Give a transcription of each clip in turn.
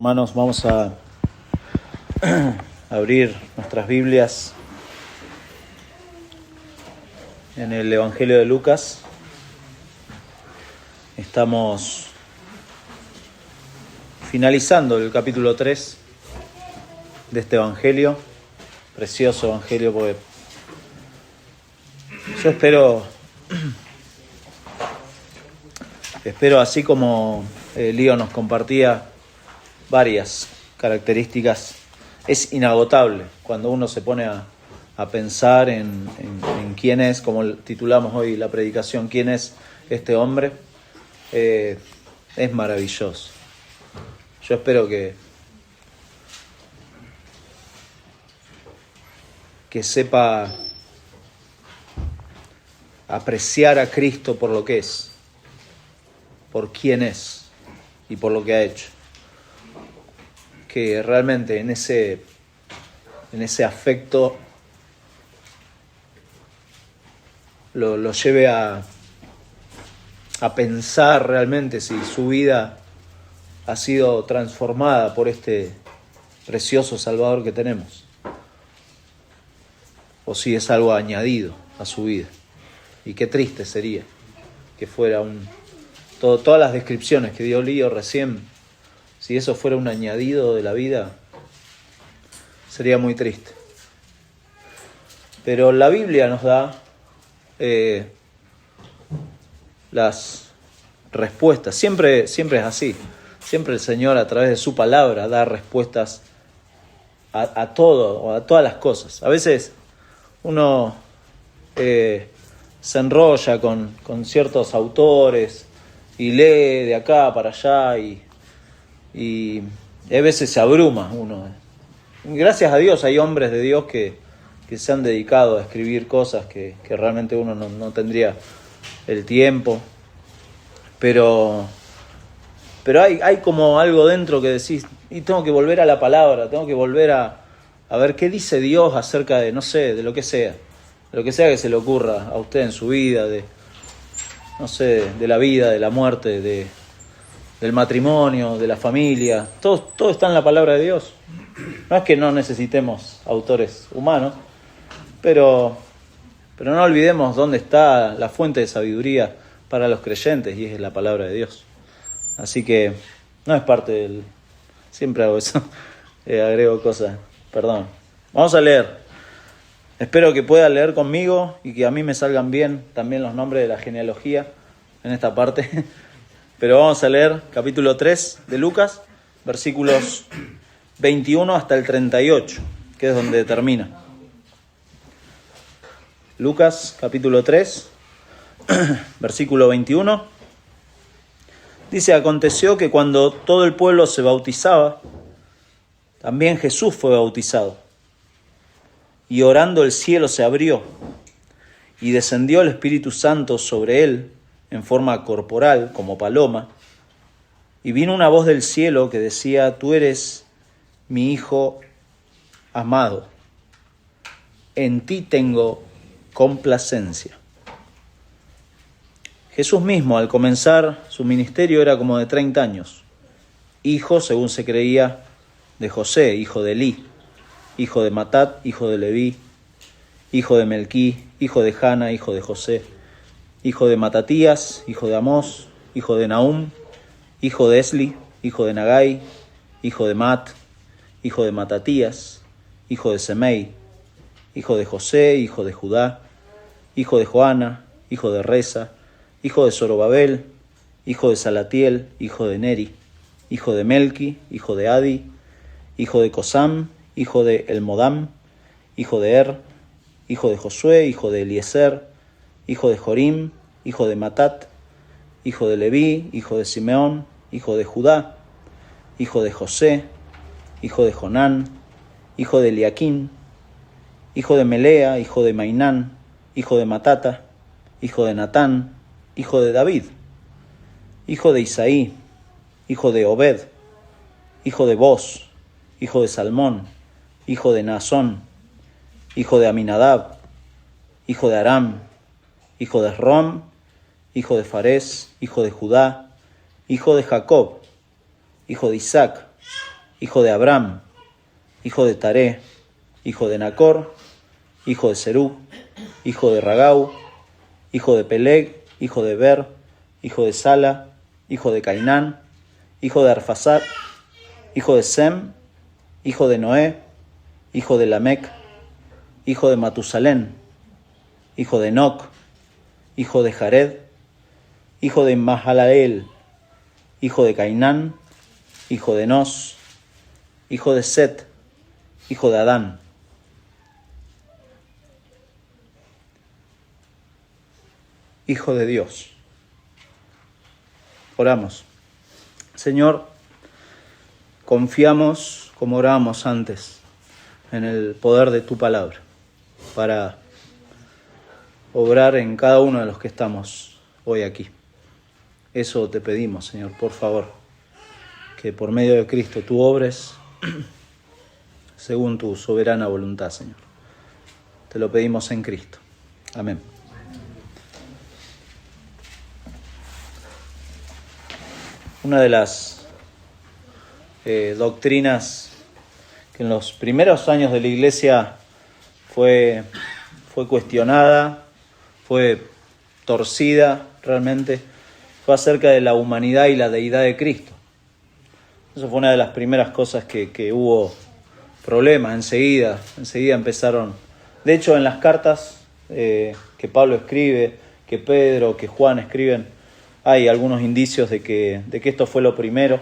Hermanos, vamos a abrir nuestras Biblias en el Evangelio de Lucas. Estamos finalizando el capítulo 3 de este Evangelio, precioso Evangelio, porque yo espero así como Lío nos compartía varias características, es inagotable cuando uno se pone a pensar en quién es, como titulamos hoy la predicación, quién es este hombre. Es maravilloso. Yo espero que sepa apreciar a Cristo por lo que es, por quién es y por lo que ha hecho. Que realmente en ese afecto lo lleve a pensar realmente si su vida ha sido transformada por este precioso Salvador que tenemos, o si es algo añadido a su vida. Y qué triste sería que fuera todas las descripciones que dio Lío recién. Si eso fuera un añadido de la vida, sería muy triste. Pero la Biblia nos da las respuestas. Siempre es así. Siempre el Señor, a través de su palabra, da respuestas a todo, o a todas las cosas. A veces uno se enrolla con ciertos autores y lee de acá para allá y a veces se abruma uno. Gracias a Dios hay hombres de Dios que se han dedicado a escribir cosas que realmente uno no tendría el tiempo. Pero hay como algo dentro que decís, y tengo que volver a la palabra, tengo que volver a ver qué dice Dios acerca de, no sé, de lo que sea que se le ocurra a usted en su vida, de la vida, de la muerte, del matrimonio, de la familia. Todo está en la palabra de Dios. No es que no necesitemos autores humanos, pero no olvidemos dónde está la fuente de sabiduría para los creyentes, y es la palabra de Dios. Así que no es parte del... Siempre hago eso, agrego cosas, perdón. Vamos a leer. Espero que pueda leer conmigo y que a mí me salgan bien también los nombres de la genealogía en esta parte. Pero vamos a leer capítulo 3 de Lucas, versículos 21 hasta el 38, que es donde termina. Lucas, capítulo 3, versículo 21. Dice: aconteció que cuando todo el pueblo se bautizaba, también Jesús fue bautizado. Y orando el cielo se abrió, y descendió el Espíritu Santo sobre él, en forma corporal, como paloma, y vino una voz del cielo que decía: tú eres mi Hijo amado, en ti tengo complacencia. Jesús mismo, al comenzar su ministerio, era como de 30 años, hijo, según se creía, de José, hijo de Elí, hijo de Matat, hijo de Leví, hijo de Melquí, hijo de Jana, hijo de José, hijo de Matatías, hijo de Amós, hijo de Nahum, hijo de Esli, hijo de Nagai, hijo de Mat, hijo de Matatías, hijo de Semei, hijo de José, hijo de Judá, hijo de Joana, hijo de Resa, hijo de Zorobabel, hijo de Salatiel, hijo de Neri, hijo de Melqui, hijo de Adi, hijo de Cosam, hijo de Elmodam, hijo de Er, hijo de Josué, hijo de Eliezer, hijo de Jorim, hijo de Matat, hijo de Leví, hijo de Simeón, hijo de Judá, hijo de José, hijo de Jonán, hijo de Eliaquín, hijo de Melea, hijo de Mainán, hijo de Matata, hijo de Natán, hijo de David, hijo de Isaí, hijo de Obed, hijo de Boz, hijo de Salmón, hijo de Naasón, hijo de Aminadab, hijo de Aram, hijo de Rom, hijo de Farés, hijo de Judá, hijo de Jacob, hijo de Isaac, hijo de Abraham, hijo de Taré, hijo de Nacor, hijo de Serug, hijo de Ragau, hijo de Peleg, hijo de Ber, hijo de Sala, hijo de Cainán, hijo de Arfaxad, hijo de Sem, hijo de Noé, hijo de Lamec, hijo de Matusalén, hijo de Enoc, hijo de Jared, hijo de Mahalael, hijo de Cainán, hijo de Enos, hijo de Set, hijo de Adán. Hijo de Dios. Oramos. Señor, confiamos, como orábamos antes, en el poder de tu palabra para obrar en cada uno de los que estamos hoy aquí. Eso te pedimos, Señor, por favor, que por medio de Cristo tú obres según tu soberana voluntad, Señor. Te lo pedimos en Cristo. Amén. Una de las doctrinas que en los primeros años de la Iglesia fue cuestionada, fue torcida realmente, fue acerca de la humanidad y la deidad de Cristo. Eso fue una de las primeras cosas que hubo problemas enseguida empezaron. De hecho, en las cartas que Pablo escribe, que Pedro, que Juan escriben, hay algunos indicios de que esto fue lo primero.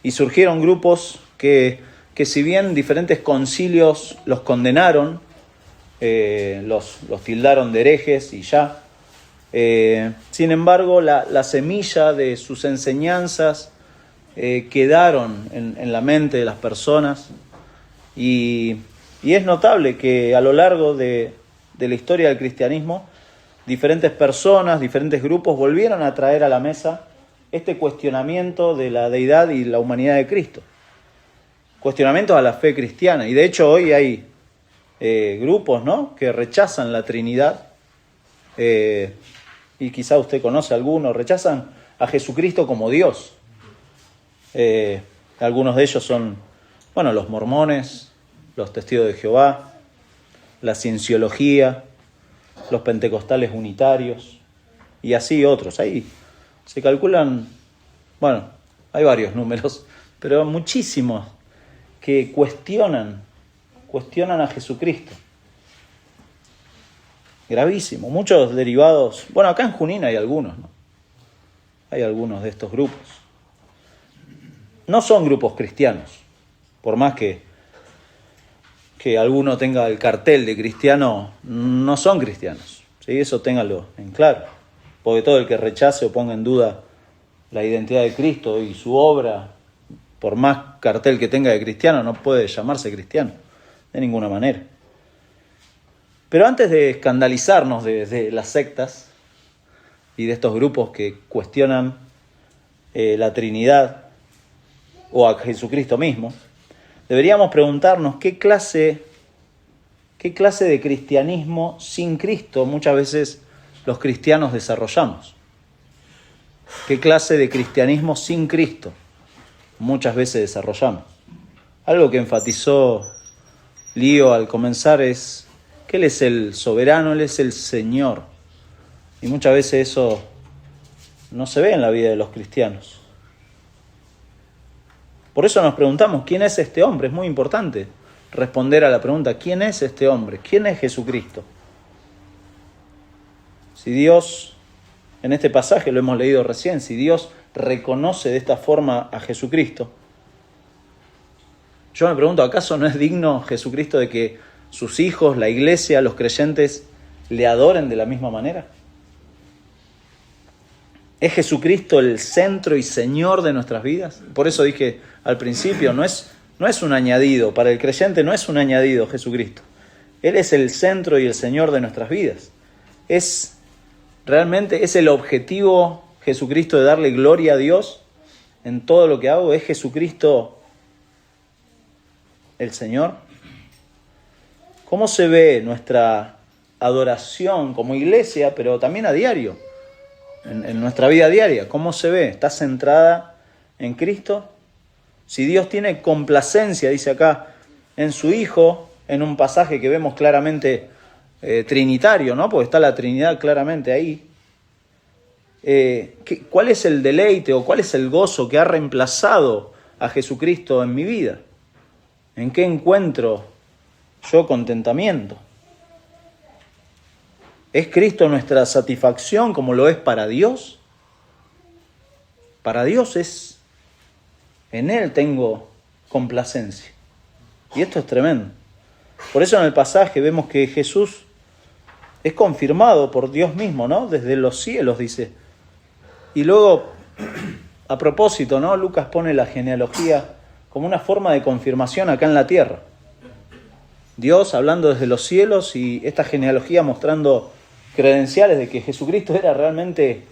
Y surgieron grupos que si bien diferentes concilios los condenaron, los tildaron de herejes y ya, sin embargo la semilla de sus enseñanzas quedaron en la mente de las personas y es notable que a lo largo de la historia del cristianismo diferentes personas, diferentes grupos volvieron a traer a la mesa este cuestionamiento de la deidad y la humanidad de Cristo. Cuestionamientos a la fe cristiana. Y de hecho hoy hay grupos, ¿no?, que rechazan la Trinidad. Y quizá usted conoce algunos. Rechazan a Jesucristo como Dios. Algunos de ellos son, los mormones, los testigos de Jehová, la cienciología, los pentecostales unitarios y así otros. Ahí se calculan, hay varios números, pero muchísimos que cuestionan a Jesucristo. Gravísimo. Muchos derivados. Acá en Junín hay algunos, ¿no? Hay algunos de estos grupos. No son grupos cristianos, por más que alguno tenga el cartel de cristiano, no son cristianos. ¿Sí? Eso téngalo en claro. Porque todo el que rechace o ponga en duda la identidad de Cristo y su obra, por más cartel que tenga de cristiano, no puede llamarse cristiano, de ninguna manera. Pero antes de escandalizarnos de las sectas y de estos grupos que cuestionan la Trinidad o a Jesucristo mismo, deberíamos preguntarnos qué clase de cristianismo sin Cristo muchas veces los cristianos desarrollamos. ¿Qué clase de cristianismo sin Cristo muchas veces desarrollamos? Algo que enfatizó Lío al comenzar es que Él es el soberano, Él es el Señor. Y muchas veces eso no se ve en la vida de los cristianos. Por eso nos preguntamos, ¿quién es este hombre? Es muy importante responder a la pregunta, ¿quién es este hombre? ¿Quién es Jesucristo? Si Dios, en este pasaje lo hemos leído recién, si Dios reconoce de esta forma a Jesucristo, yo me pregunto, ¿acaso no es digno Jesucristo de que sus hijos, la iglesia, los creyentes, le adoren de la misma manera? ¿Es Jesucristo el centro y Señor de nuestras vidas? Por eso dije al principio, no es un añadido. Para el creyente no es un añadido Jesucristo. Él es el centro y el Señor de nuestras vidas. Realmente es el objetivo Jesucristo de darle gloria a Dios en todo lo que hago. ¿Es Jesucristo el Señor? ¿Cómo se ve nuestra adoración como iglesia, pero también a diario? En nuestra vida diaria, ¿cómo se ve? ¿Está centrada en Cristo? Si Dios tiene complacencia, dice acá, en su Hijo, en un pasaje que vemos claramente trinitario, ¿no? Porque está la Trinidad claramente ahí. ¿Cuál es el deleite o cuál es el gozo que ha reemplazado a Jesucristo en mi vida? ¿En qué encuentro yo contentamiento? ¿Es Cristo nuestra satisfacción como lo es para Dios? Para Dios es, en Él tengo complacencia. Y esto es tremendo. Por eso en el pasaje vemos que Jesús es confirmado por Dios mismo, ¿no? Desde los cielos, dice. Y luego, a propósito, ¿no? Lucas pone la genealogía como una forma de confirmación acá en la tierra. Dios hablando desde los cielos y esta genealogía mostrando credenciales de que Jesucristo era realmente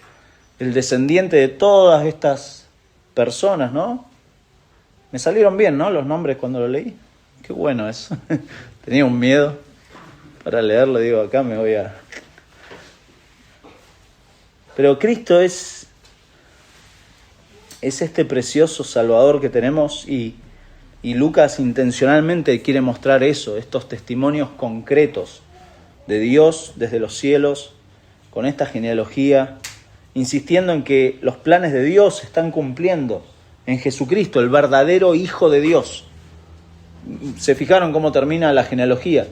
el descendiente de todas estas personas, ¿no? Me salieron bien, ¿no? Los nombres cuando lo leí. Qué bueno eso. Tenía un miedo para leerlo, digo, acá me voy a... Pero Cristo es este precioso Salvador que tenemos y Lucas intencionalmente quiere mostrar eso, estos testimonios concretos de Dios desde los cielos, con esta genealogía, insistiendo en que los planes de Dios se están cumpliendo en Jesucristo, el verdadero Hijo de Dios. ¿Se fijaron cómo termina la genealogía?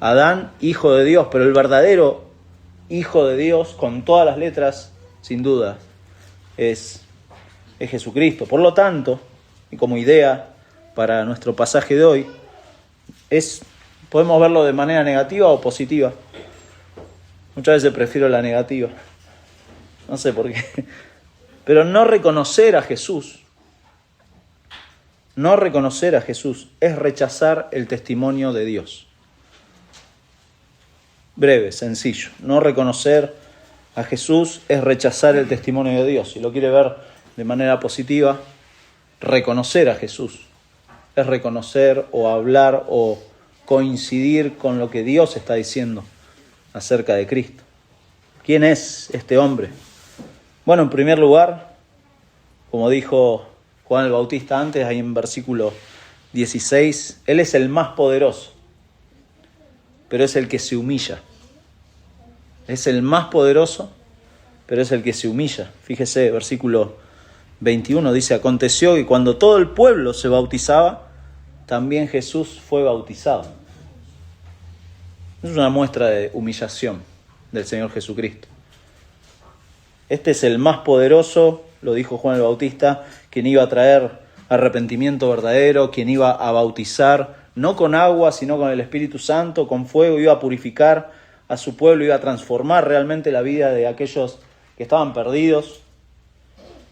Adán, hijo de Dios, pero el verdadero Hijo de Dios, con todas las letras, sin duda, es Jesucristo. Por lo tanto, y como idea para nuestro pasaje de hoy, podemos verlo de manera negativa o positiva. Muchas veces prefiero la negativa. No sé por qué. Pero no reconocer a Jesús es rechazar el testimonio de Dios. Breve, sencillo. No reconocer a Jesús es rechazar el testimonio de Dios. Si lo quiere ver de manera positiva, reconocer a Jesús es reconocer o hablar o coincidir con lo que Dios está diciendo acerca de Cristo. ¿Quién es este hombre? Bueno, en primer lugar, como dijo Juan el Bautista antes, ahí en versículo 16, Él es el más poderoso, pero es el que se humilla. Es el más poderoso, pero es el que se humilla. Fíjese, versículo 21 dice, aconteció que cuando todo el pueblo se bautizaba, también Jesús fue bautizado. Es una muestra de humillación del Señor Jesucristo. Este es el más poderoso, lo dijo Juan el Bautista, quien iba a traer arrepentimiento verdadero, quien iba a bautizar, no con agua, sino con el Espíritu Santo, con fuego, iba a purificar a su pueblo, iba a transformar realmente la vida de aquellos que estaban perdidos.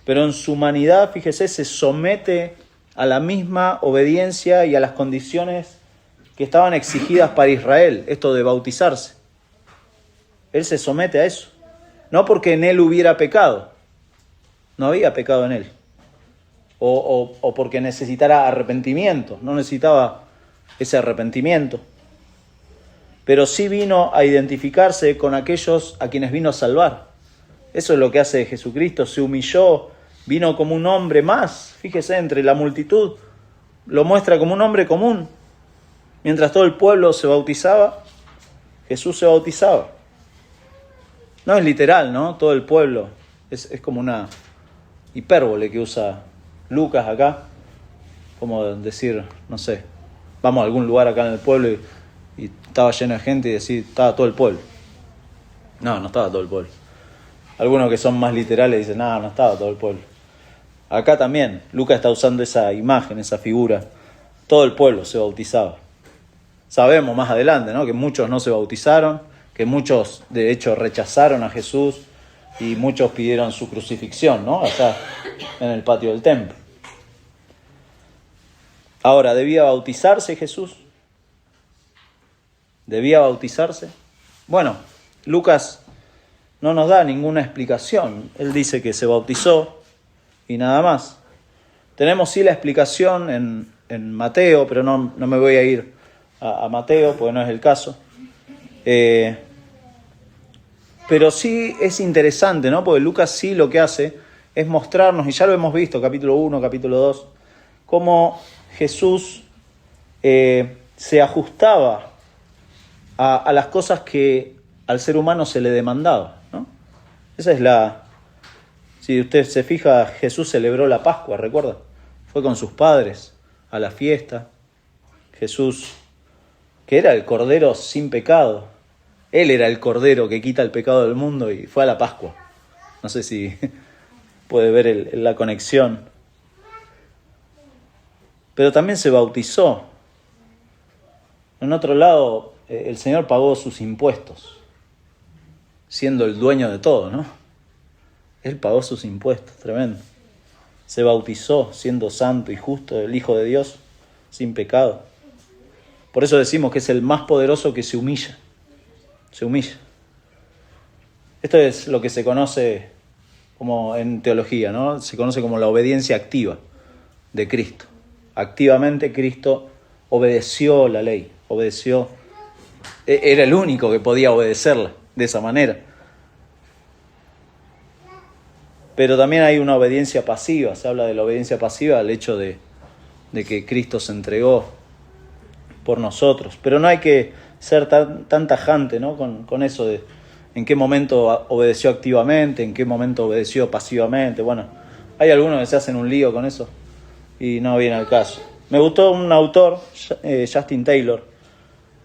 Pero en su humanidad, fíjese, se somete a la misma obediencia y a las condiciones que estaban exigidas para Israel, esto de bautizarse. Él se somete a eso. No porque en él hubiera pecado, no había pecado en él. O porque necesitara arrepentimiento, no necesitaba ese arrepentimiento. Pero sí vino a identificarse con aquellos a quienes vino a salvar. Eso es lo que hace Jesucristo, se humilló, vino como un hombre más, fíjese, entre la multitud, lo muestra como un hombre común. Mientras todo el pueblo se bautizaba, Jesús se bautizaba. No es literal, ¿no? Todo el pueblo, es como una hipérbole que usa Lucas acá, como decir, no sé, vamos a algún lugar acá en el pueblo y estaba lleno de gente y decir, estaba todo el pueblo. No estaba todo el pueblo. Algunos que son más literales dicen, no estaba todo el pueblo. Acá también, Lucas está usando esa imagen, esa figura. Todo el pueblo se bautizaba. Sabemos más adelante, ¿no?, que muchos no se bautizaron, que muchos de hecho rechazaron a Jesús y muchos pidieron su crucifixión, ¿no?, allá en el patio del templo. Ahora, ¿debía bautizarse Jesús? ¿Debía bautizarse? Bueno, Lucas no nos da ninguna explicación. Él dice que se bautizó y nada más. Tenemos sí la explicación en Mateo, pero no me voy a ir a Mateo porque no es el caso. Pero sí es interesante, ¿no? Porque Lucas sí lo que hace es mostrarnos, y ya lo hemos visto, capítulo 1, capítulo 2, cómo Jesús se ajustaba a las cosas que al ser humano se le demandaba, ¿no? Esa es si usted se fija, Jesús celebró la Pascua, ¿recuerda? Fue con sus padres a la fiesta. Jesús, que era el Cordero sin pecado, Él era el Cordero que quita el pecado del mundo y fue a la Pascua. No sé si puede ver la conexión. Pero también se bautizó. En otro lado, el Señor pagó sus impuestos, siendo el dueño de todo, ¿no? Él pagó sus impuestos, tremendo. Se bautizó siendo santo y justo, el Hijo de Dios, sin pecado. Por eso decimos que es el más poderoso que se humilla. Se humilla. Esto es lo que se conoce como en teología, ¿no? Se conoce como la obediencia activa de Cristo. Activamente Cristo obedeció la ley, obedeció. Era el único que podía obedecerla de esa manera. Pero también hay una obediencia pasiva. Se habla de la obediencia pasiva al hecho de que Cristo se entregó por nosotros. Pero no hay que ser tan tajante, ¿no? con eso de en qué momento obedeció activamente, en qué momento obedeció pasivamente. Bueno, hay algunos que se hacen un lío con eso y no viene al caso. Me gustó un autor, Justin Taylor.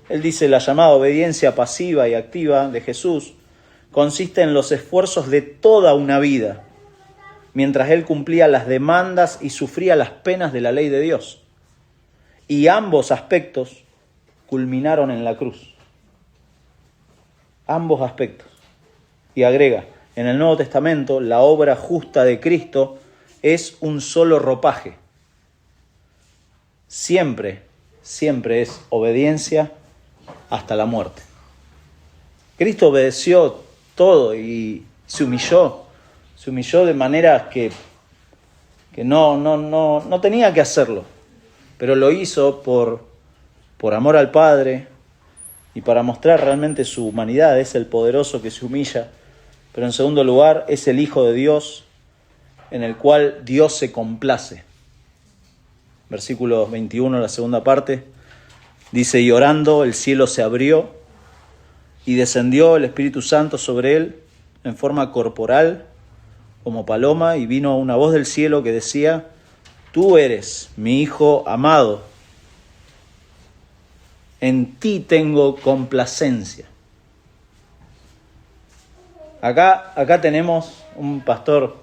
Él dice: la llamada obediencia pasiva y activa de Jesús consiste en los esfuerzos de toda una vida, mientras Él cumplía las demandas y sufría las penas de la ley de Dios. Y ambos aspectos culminaron en la cruz. Ambos aspectos. Y agrega: en el Nuevo Testamento, la obra justa de Cristo es un solo ropaje. Siempre es obediencia hasta la muerte. Cristo obedeció todo y se humilló de manera que no tenía que hacerlo, pero lo hizo por amor al Padre y para mostrar realmente su humanidad. Es el poderoso que se humilla, pero en segundo lugar es el Hijo de Dios en el cual Dios se complace. Versículo 21, la segunda parte, dice: y orando el cielo se abrió y descendió el Espíritu Santo sobre él en forma corporal como paloma, y vino una voz del cielo que decía: tú eres mi Hijo amado, en ti tengo complacencia. Acá tenemos un pastor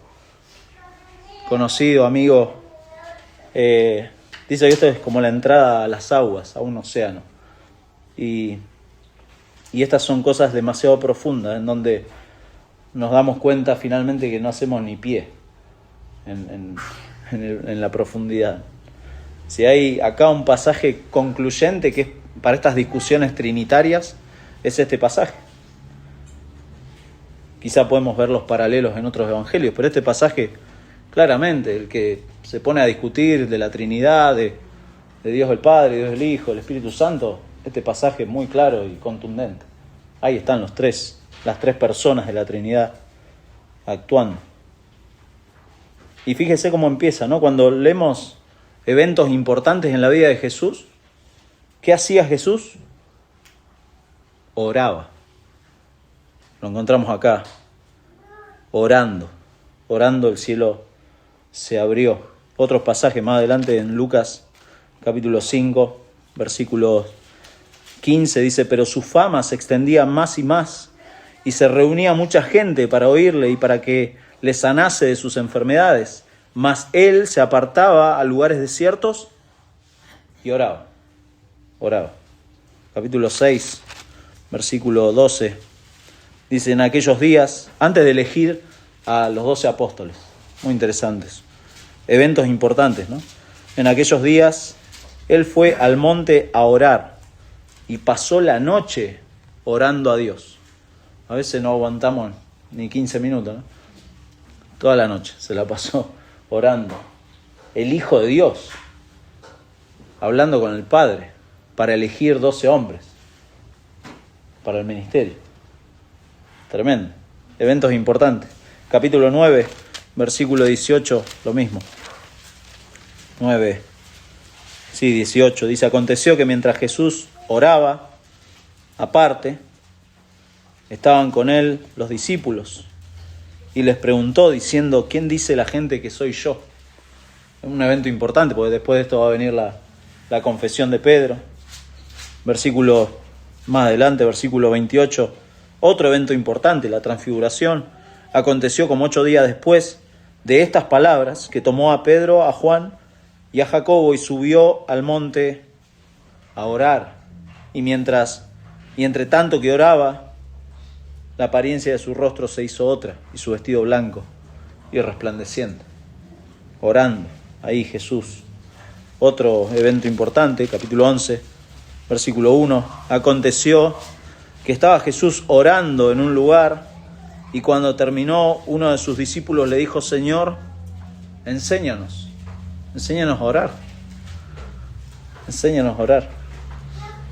conocido, amigo, dice que esto es como la entrada a las aguas, a un océano. Y estas son cosas demasiado profundas, en donde nos damos cuenta finalmente que no hacemos ni pie en la profundidad. Si hay acá un pasaje concluyente que es para estas discusiones trinitarias, es este pasaje. Quizá podemos ver los paralelos en otros evangelios, pero este pasaje, claramente, el que se pone a discutir de la Trinidad, de Dios el Padre, Dios el Hijo, el Espíritu Santo, este pasaje es muy claro y contundente. Ahí están las tres personas de la Trinidad actuando. Y fíjese cómo empieza, ¿no? Cuando leemos eventos importantes en la vida de Jesús, ¿qué hacía Jesús? Oraba. Lo encontramos acá, orando el cielo se abrió. Otros pasajes más adelante en Lucas capítulo 5, versículo 15, dice: pero su fama se extendía más y más, y se reunía mucha gente para oírle y para que le sanase de sus enfermedades. Mas él se apartaba a lugares desiertos y oraba. Capítulo 6, versículo 12, dice: en aquellos días, antes de elegir a los 12 apóstoles, muy interesantes, eventos importantes, ¿no? En aquellos días, él fue al monte a orar y pasó la noche orando a Dios. A veces no aguantamos ni 15 minutos, ¿no? Toda la noche se la pasó orando. El Hijo de Dios, hablando con el Padre, para elegir 12 hombres para el ministerio. Tremendo. Eventos importantes. Capítulo 9, versículo 18, lo mismo. 9, Sí, 18. Dice, aconteció que mientras Jesús oraba, aparte, estaban con él los discípulos y les preguntó diciendo, ¿quién dice la gente que soy yo? Es un evento importante porque después de esto va a venir la confesión de Pedro. Versículo más adelante, versículo 28, otro evento importante, la transfiguración. Aconteció como 8 días después de estas palabras que tomó a Pedro, a Juan y a Jacobo y subió al monte a orar. Y entre tanto que oraba, la apariencia de su rostro se hizo otra y su vestido blanco y resplandeciente. Orando, ahí Jesús. Otro evento importante, capítulo 11, versículo 1. Aconteció que estaba Jesús orando en un lugar y cuando terminó, uno de sus discípulos le dijo, Señor, enséñanos a orar. Enséñanos a orar.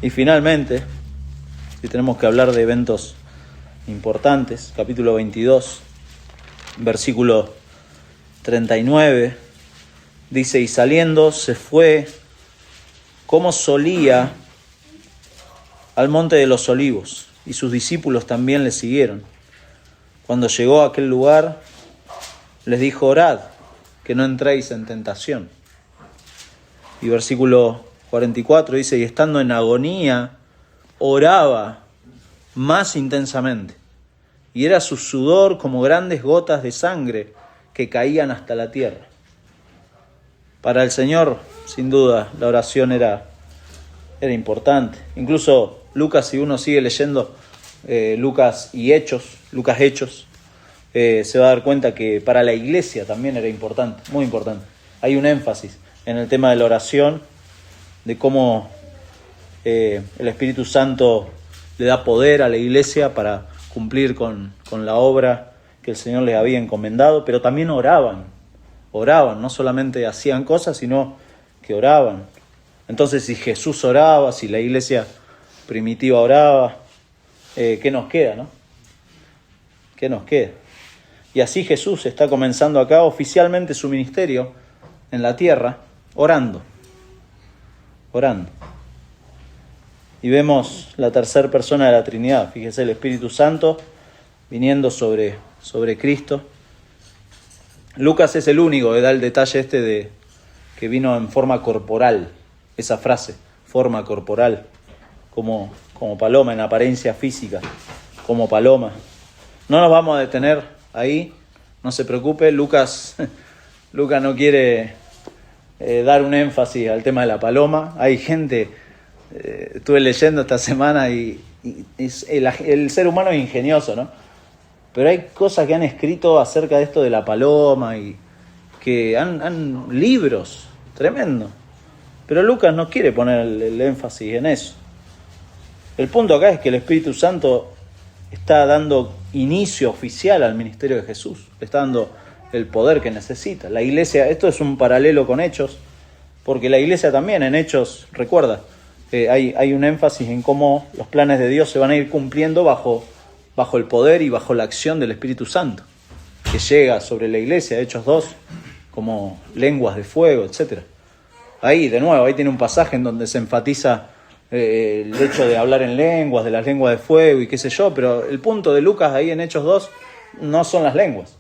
Y finalmente, si tenemos que hablar de eventos importantes, capítulo 22, versículo 39, dice, y saliendo se fue como solía al monte de los olivos, y sus discípulos también le siguieron. Cuando llegó a aquel lugar, les dijo, orad, que no entréis en tentación. Y versículo 44 dice, y estando en agonía, oraba más intensamente, y era su sudor como grandes gotas de sangre que caían hasta la tierra. Para el Señor, sin duda, la oración era importante. Incluso Lucas, si uno sigue leyendo Lucas Hechos, se va a dar cuenta que para la iglesia también era importante, muy importante. Hay un énfasis en el tema de la oración, de cómo el Espíritu Santo le da poder a la iglesia para cumplir con la obra que el Señor les había encomendado, pero también oraban, no solamente hacían cosas, sino que oraban. Entonces, si Jesús oraba, si la iglesia primitiva oraba, ¿qué nos queda, no? ¿Qué nos queda? Y así Jesús está comenzando acá oficialmente su ministerio en la tierra, orando. Y vemos la tercera persona de la Trinidad. Fíjese, el Espíritu Santo viniendo sobre Cristo. Lucas es el único que da el detalle de que vino en forma corporal. Esa frase, forma corporal, como paloma, en apariencia física, como paloma. No nos vamos a detener ahí, no se preocupe. Lucas no quiere dar un énfasis al tema de la paloma. Hay gente, estuve leyendo esta semana y el ser humano es ingenioso, ¿no? Pero hay cosas que han escrito acerca de esto de la paloma y que han libros tremendos. Pero Lucas no quiere poner el énfasis en eso. El punto acá es que el Espíritu Santo está dando inicio oficial al ministerio de Jesús. Le está dando el poder que necesita. La iglesia, esto es un paralelo con Hechos, porque la iglesia también en Hechos, recuerda, hay un énfasis en cómo los planes de Dios se van a ir cumpliendo bajo el poder y bajo la acción del Espíritu Santo, que llega sobre la iglesia, Hechos 2, como lenguas de fuego, etc. Ahí, de nuevo, ahí tiene un pasaje en donde se enfatiza el hecho de hablar en lenguas, de las lenguas de fuego y qué sé yo, pero el punto de Lucas ahí en Hechos 2 no son las lenguas,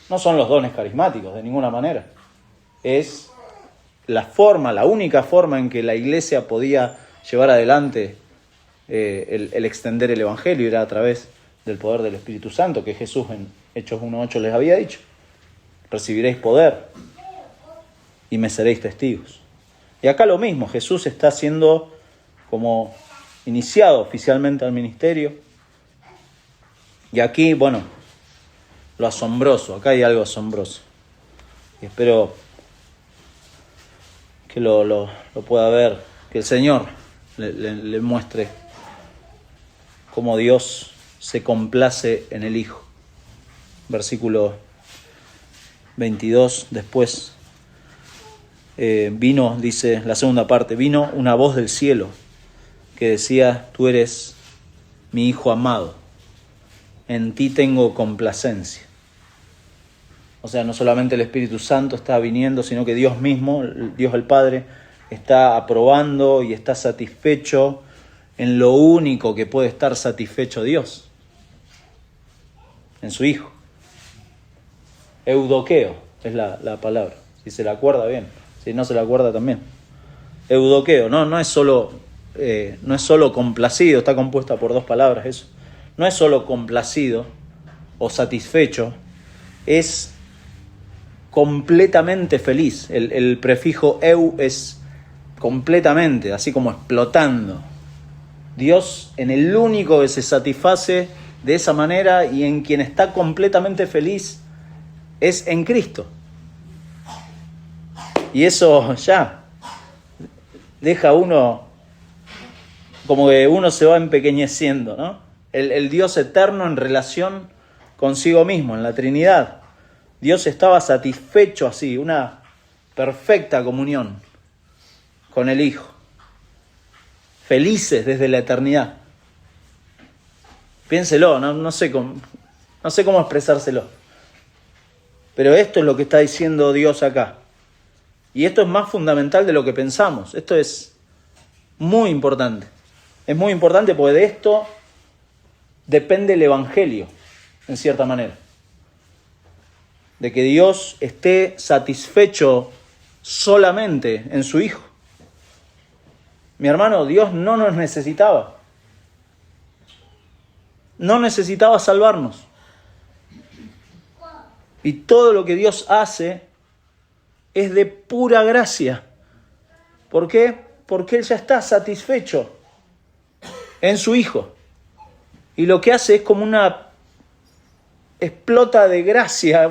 no son los dones carismáticos de ninguna manera. Es la única forma en que la iglesia podía llevar adelante el extender el Evangelio era a través del poder del Espíritu Santo, que Jesús en Hechos 1:8 les había dicho. Recibiréis poder y me seréis testigos. Y acá lo mismo, Jesús está siendo como iniciado oficialmente al ministerio. Y aquí, bueno, lo asombroso, acá hay algo asombroso. Y espero que lo pueda ver, que el Señor le muestre cómo Dios se complace en el Hijo. Versículo 22, después vino, dice la segunda parte, vino una voz del cielo que decía, tú eres mi Hijo amado, en ti tengo complacencia. O sea, no solamente el Espíritu Santo está viniendo, sino que Dios mismo, Dios el Padre, está aprobando y está satisfecho en lo único que puede estar satisfecho Dios, en su Hijo. Eudoqueo es la palabra, si se la acuerda bien, si no se la acuerda también. Eudoqueo, no es solo complacido, está compuesta por dos palabras eso. No es solo complacido o satisfecho, es completamente feliz. El prefijo eu es completamente, así como explotando. Dios en el único que se satisface de esa manera y en quien está completamente feliz es en Cristo. Y eso ya deja uno, como que uno se va empequeñeciendo, ¿no? El Dios eterno en relación consigo mismo, en la Trinidad. Dios estaba satisfecho así, una perfecta comunión con el Hijo. Felices desde la eternidad. Piénselo, no sé cómo expresárselo. Pero esto es lo que está diciendo Dios acá. Y esto es más fundamental de lo que pensamos. Esto es muy importante. Es muy importante porque de esto depende el Evangelio, en cierta manera. De que Dios esté satisfecho solamente en su Hijo. Mi hermano, Dios no nos necesitaba. No necesitaba salvarnos. Y todo lo que Dios hace es de pura gracia. ¿Por qué? Porque Él ya está satisfecho en su Hijo. Y lo que hace es como una explota de gracia.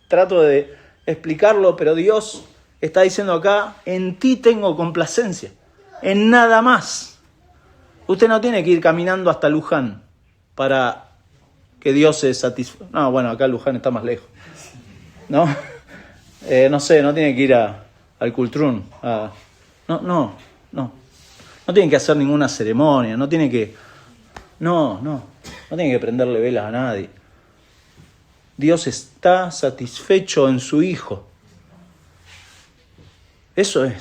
Trato de explicarlo, pero Dios está diciendo acá, en ti tengo complacencia. En nada más. Usted no tiene que ir caminando hasta Luján para que Dios se satisfaga. No, bueno, acá Luján está más lejos. ¿No? No sé, no tiene que ir al Cultrún. No tiene que hacer ninguna ceremonia, no tiene que prenderle velas a nadie. Dios está satisfecho en su Hijo. Eso es.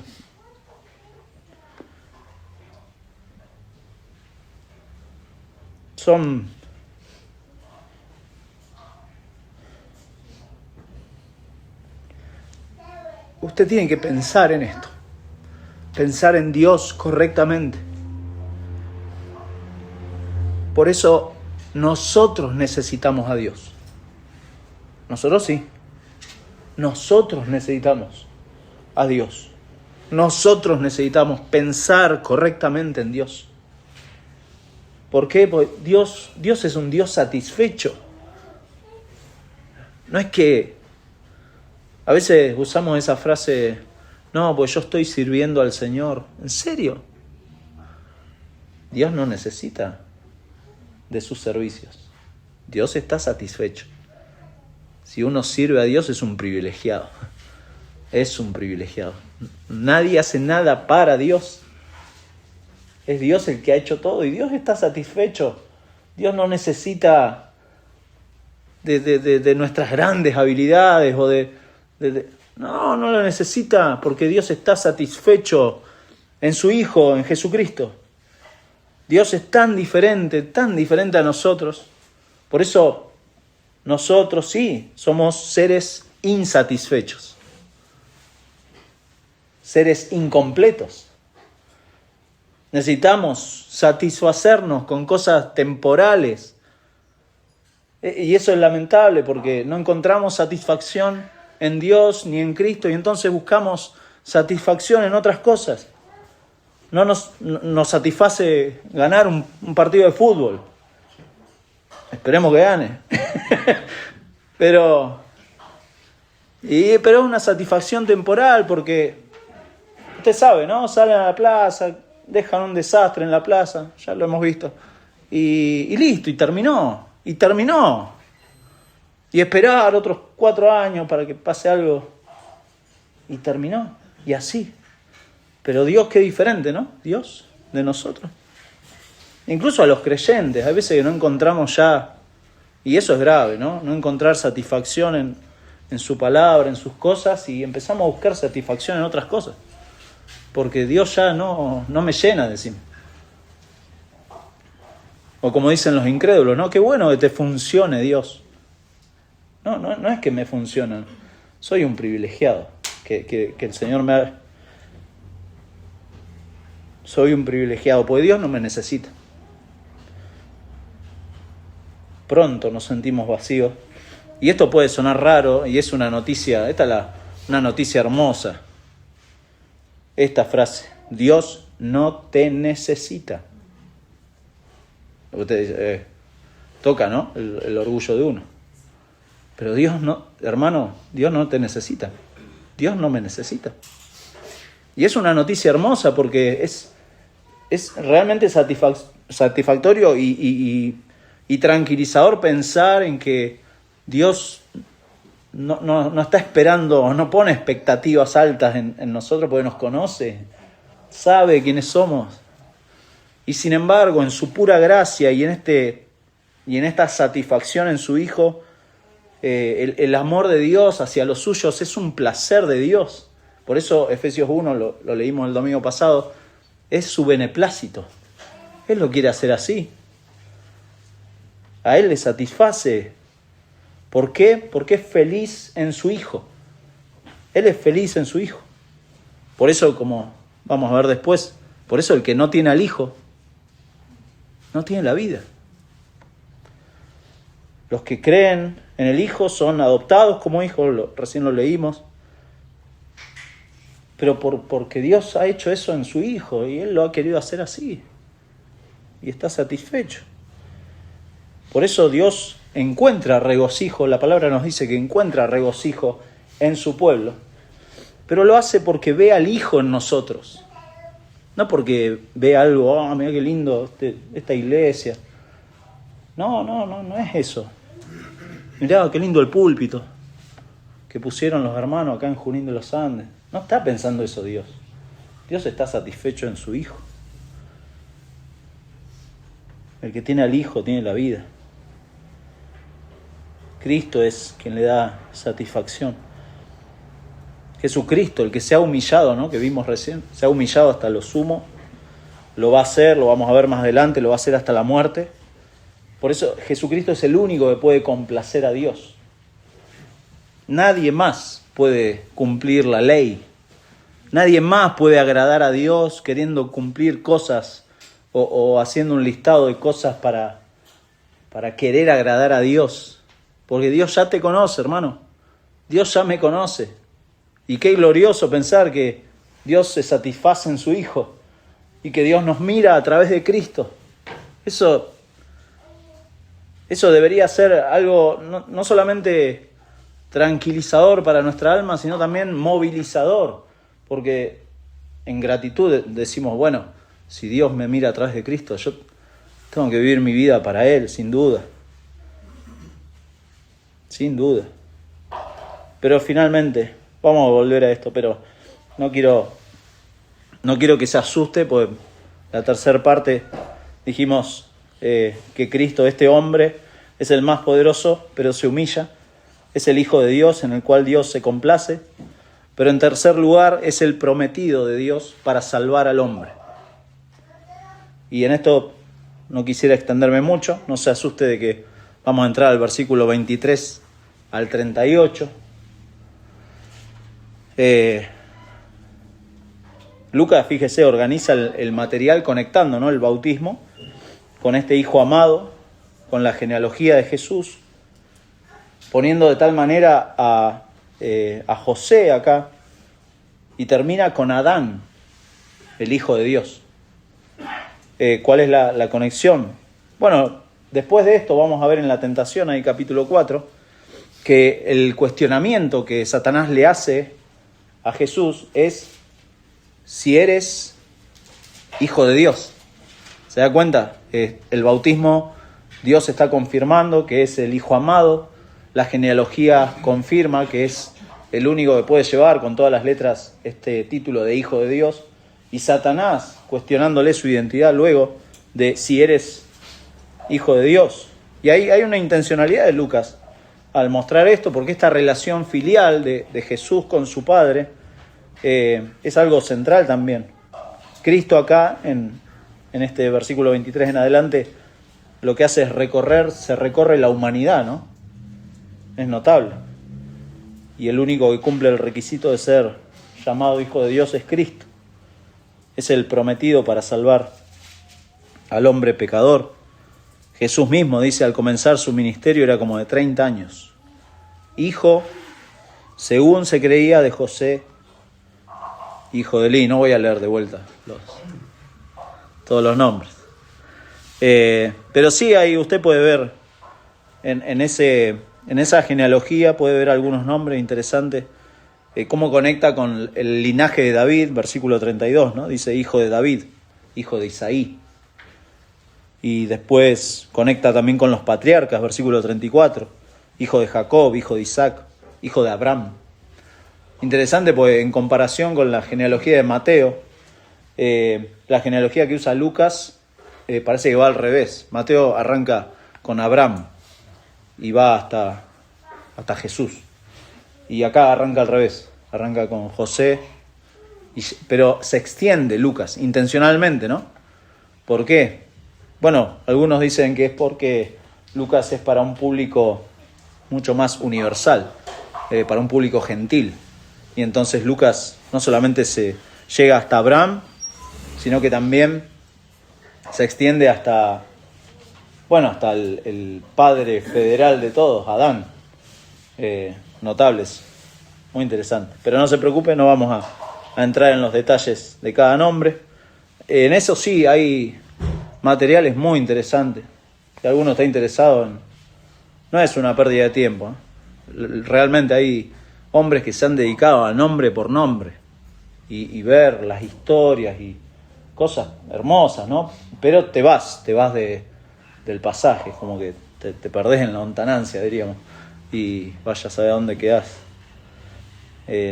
Usted tiene que pensar en esto. Pensar en Dios correctamente. Por eso nosotros necesitamos a Dios. Nosotros sí. Nosotros necesitamos a Dios. Nosotros necesitamos pensar correctamente en Dios. ¿Por qué? Porque Dios es un Dios satisfecho. No es que a veces usamos esa frase, no, pues yo estoy sirviendo al Señor. ¿En serio? Dios no necesita de sus servicios. Dios está satisfecho. Si uno sirve a Dios es un privilegiado. Es un privilegiado. Nadie hace nada para Dios. Es Dios el que ha hecho todo y Dios está satisfecho. Dios no necesita de nuestras grandes habilidades o no lo necesita porque Dios está satisfecho en su Hijo, en Jesucristo. Dios es tan diferente a nosotros. Por eso nosotros sí somos seres insatisfechos, seres incompletos. Necesitamos satisfacernos con cosas temporales. Y eso es lamentable porque no encontramos satisfacción en Dios ni en Cristo y entonces buscamos satisfacción en otras cosas. No nos satisface ganar un partido de fútbol. Esperemos que gane. Pero es una satisfacción temporal porque usted sabe, ¿no? Salen a la plaza, dejan un desastre en la plaza, ya lo hemos visto. Y listo, y terminó. Y esperar otros 4 años para que pase algo. Y terminó. Y así. Pero Dios, qué diferente, ¿no? Dios de nosotros. Incluso a los creyentes, hay veces que no encontramos ya, y eso es grave, ¿no? No encontrar satisfacción en su palabra, en sus cosas, y empezamos a buscar satisfacción en otras cosas. porque Dios ya no me llena, decimos. O como dicen los incrédulos, ¿no? Qué bueno que te funcione Dios. No es que me funciona. Soy un privilegiado. Que el Señor me ha... Soy un privilegiado, porque Dios no me necesita. Pronto nos sentimos vacíos. Y esto puede sonar raro, y es una noticia, una noticia hermosa. Esta frase, Dios no te necesita. Usted dice, toca, ¿no? El orgullo de uno. Pero Dios no, hermano, Dios no te necesita. Dios no me necesita. Y es una noticia hermosa porque es realmente satisfactorio y tranquilizador pensar en que Dios no está esperando, no pone expectativas altas en nosotros porque nos conoce, sabe quiénes somos. Y sin embargo, en su pura gracia y en esta satisfacción en su Hijo, el amor de Dios hacia los suyos es un placer de Dios. Por eso Efesios 1, lo leímos el domingo pasado, es su beneplácito. Él lo quiere hacer así. A Él le satisface. ¿Por qué? Porque es feliz en su Hijo. Él es feliz en su Hijo. Por eso, como vamos a ver después, por eso el que no tiene al Hijo, no tiene la vida. Los que creen en el Hijo son adoptados como hijos, recién lo leímos. Pero porque Dios ha hecho eso en su Hijo y Él lo ha querido hacer así. Y está satisfecho. Por eso Dios encuentra regocijo, la palabra nos dice que encuentra regocijo en su pueblo. Pero lo hace porque ve al Hijo en nosotros. No porque ve algo, mira qué lindo esta iglesia. No es eso. Mirá qué lindo el púlpito que pusieron los hermanos acá en Junín de los Andes. No está pensando eso Dios. Dios está satisfecho en su Hijo. El que tiene al Hijo tiene la vida. Cristo es quien le da satisfacción. Jesucristo, el que se ha humillado, ¿no? Que vimos recién, se ha humillado hasta lo sumo. Lo va a hacer, lo vamos a ver más adelante, lo va a hacer hasta la muerte. Por eso Jesucristo es el único que puede complacer a Dios. Nadie más puede cumplir la ley. Nadie más puede agradar a Dios queriendo cumplir cosas o haciendo un listado de cosas para querer agradar a Dios. Porque Dios ya te conoce, hermano. Dios ya me conoce. Y qué glorioso pensar que Dios se satisface en su Hijo y que Dios nos mira a través de Cristo. Eso debería ser algo no solamente tranquilizador para nuestra alma, sino también movilizador. Porque en gratitud decimos, bueno, si Dios me mira a través de Cristo, yo tengo que vivir mi vida para Él, sin duda. Sin duda. Pero finalmente, vamos a volver a esto, pero no quiero que se asuste, porque la tercera parte dijimos que Cristo, este hombre, es el más poderoso, pero se humilla. Es el Hijo de Dios, en el cual Dios se complace. Pero en tercer lugar, es el prometido de Dios para salvar al hombre. Y en esto no quisiera extenderme mucho, no se asuste de que vamos a entrar al versículo 23 al 38. Lucas, fíjese, organiza el material conectando, ¿no?, el bautismo con este Hijo amado, con la genealogía de Jesús, poniendo de tal manera a José acá, y termina con Adán, el Hijo de Dios. ¿Cuál es la conexión? Bueno, después de esto vamos a ver en la tentación, ahí capítulo 4, que el cuestionamiento que Satanás le hace a Jesús es si eres Hijo de Dios. ¿Se da cuenta? El bautismo, Dios está confirmando que es el Hijo amado. La genealogía confirma que es el único que puede llevar con todas las letras este título de Hijo de Dios. Y Satanás cuestionándole su identidad luego de si eres Hijo de Dios. Y ahí hay una intencionalidad de Lucas al mostrar esto, porque esta relación filial de Jesús con su Padre es algo central también. Cristo acá, en este versículo 23 en adelante, lo que hace es se recorre la humanidad, ¿no? Es notable. Y el único que cumple el requisito de ser llamado Hijo de Dios es Cristo. Es el prometido para salvar al hombre pecador. Jesús mismo dice, al comenzar su ministerio era como de 30 años. Hijo, según se creía, de José, hijo de Eli. No voy a leer de vuelta todos los nombres. Pero sí, ahí usted puede ver, en esa genealogía, puede ver algunos nombres interesantes. Cómo conecta con el linaje de David, versículo 32, ¿no? Dice hijo de David, hijo de Isaí. Y después conecta también con los patriarcas, versículo 34, hijo de Jacob, hijo de Isaac, hijo de Abraham. Interesante, pues en comparación con la genealogía de Mateo, la genealogía que usa Lucas parece que va al revés. Mateo arranca con Abraham y va hasta Jesús. Y acá arranca al revés, arranca con José, pero se extiende Lucas intencionalmente, ¿no? ¿Por qué? Bueno, algunos dicen que es porque Lucas es para un público mucho más universal, para un público gentil. Y entonces Lucas no solamente se llega hasta Abraham, sino que también se extiende hasta el padre federal de todos, Adán. Notables, muy interesante. Pero no se preocupe, no vamos a entrar en los detalles de cada nombre. En eso sí hay materiales muy interesantes. Si alguno está interesado, no es una pérdida de tiempo, ¿eh? Realmente hay hombres que se han dedicado a nombre por nombre y ver las historias y cosas hermosas, ¿no? Pero te vas del pasaje, como que te perdés en la lontananza, diríamos. Y vaya a saber a dónde quedás.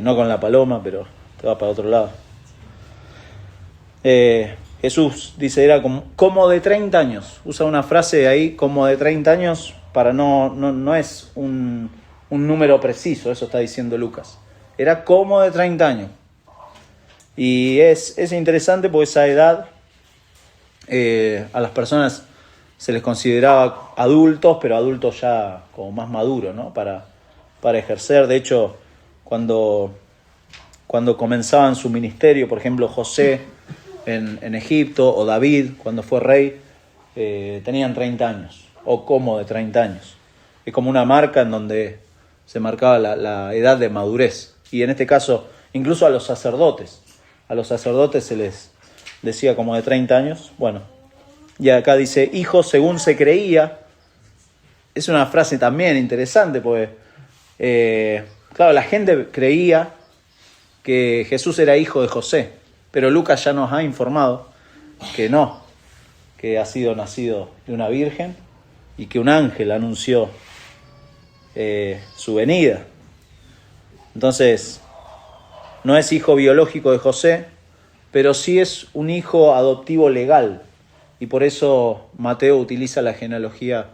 No con la paloma, pero te vas para otro lado. Jesús dice, era como de 30 años. Usa una frase ahí, como de 30 años, para no es un número preciso, eso está diciendo Lucas. Era como de 30 años. Y es interesante porque esa edad a las personas se les consideraba adultos, pero adultos ya como más maduros, ¿no? Para ejercer. De hecho, cuando comenzaban su ministerio, por ejemplo, José en Egipto, o David, cuando fue rey, tenían 30 años, o como de 30 años. Es como una marca en donde se marcaba la edad de madurez. Y en este caso, incluso a los sacerdotes se les decía como de 30 años. Bueno, y acá dice, hijo según se creía. Es una frase también interesante, porque, claro, la gente creía que Jesús era hijo de José, pero Lucas ya nos ha informado que no, que ha sido nacido de una virgen y que un ángel anunció su venida. Entonces, no es hijo biológico de José, pero sí es un hijo adoptivo legal. Y por eso Mateo utiliza la genealogía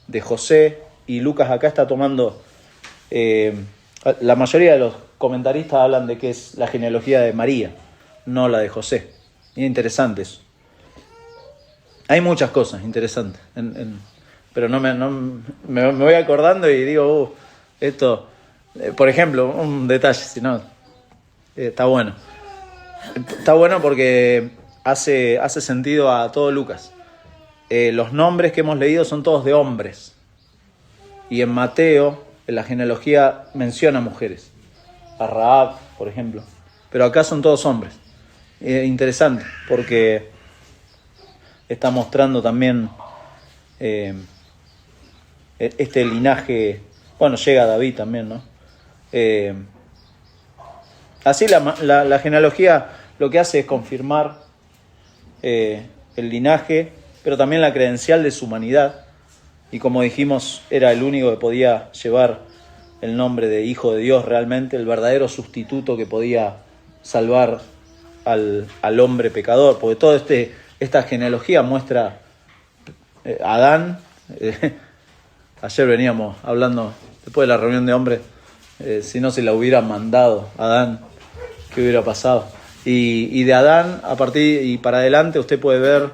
de José, y Lucas acá está tomando... la mayoría de los comentaristas hablan de que es la genealogía de María, no la de José. Y es interesante eso. Hay muchas cosas interesantes, pero me voy acordando y digo, esto... por ejemplo, un detalle, si no... está bueno. Está bueno porque hace sentido a todo Lucas. Los nombres que hemos leído son todos de hombres. Y en Mateo, en la genealogía, menciona mujeres. A Rahab, por ejemplo. Pero acá son todos hombres. Interesante, porque está mostrando también este linaje. Bueno, llega David también, ¿no? Así la genealogía lo que hace es confirmar el linaje, pero también la credencial de su humanidad. Y como dijimos, era el único que podía llevar el nombre de Hijo de Dios realmente, el verdadero sustituto que podía salvar al hombre pecador. Porque toda esta genealogía muestra Adán. Ayer veníamos hablando, después de la reunión de hombres, si no se la hubiera mandado Adán, qué hubiera pasado. Y de Adán a partir y para adelante usted puede ver